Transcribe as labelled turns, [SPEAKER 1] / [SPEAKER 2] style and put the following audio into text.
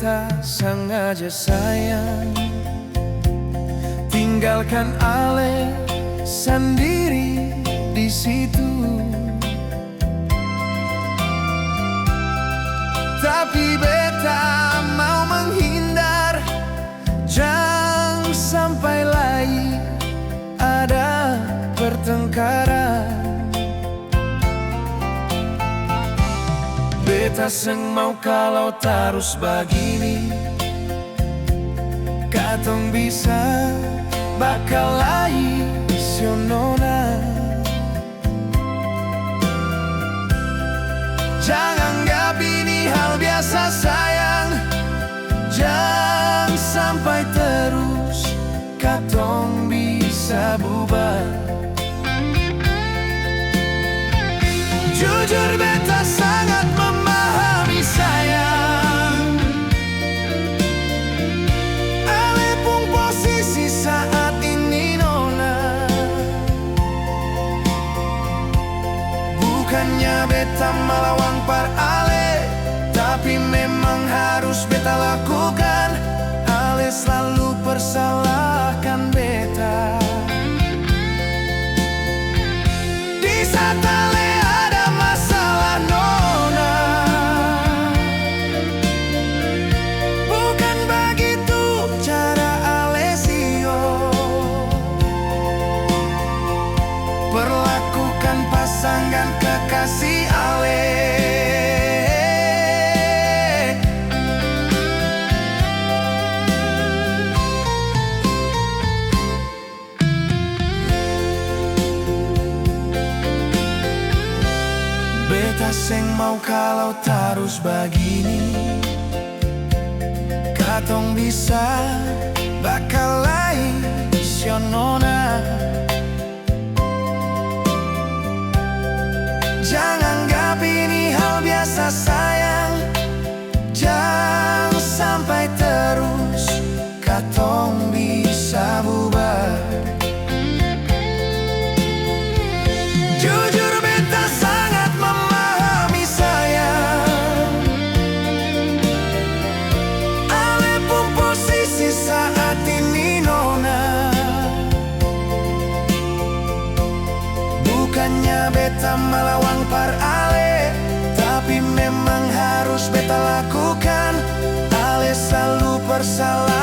[SPEAKER 1] beta sengaja sayang tinggalkan Ale sendiri di situ. Tapi beta mau menghindar, jangan sampai lagi ada pertengkaran. Beta seng mau kalau terus begini, katong bisa bakal lagi sionona. Jangan anggap ini hal biasa sayang, jangan sampai terus katong bisa bubar. Jujur beta sangat memahami sayang, Ale pun posisi saat ini nona. Bukannya beta melawan par Ale, tapi memang harus beta lakukan. Ale selalu persalahkan beta. Di saat Ale ada masalah nona, bukan begitu cara Ale sio. Perlakukan pasangan kekasih Ale. Beta seng mau kalau terus begini, katong bisa bakal lain sionona. Jangan anggap ini hal biasa sayang, jangan sampai terus katong bisa bubar. Jujur beta sangat memahami sayang, Ale pun posisi saat ini nona. Bukannya beta melawan par Ale, tapi memang harus beta lakukan. Ale selalu bersalah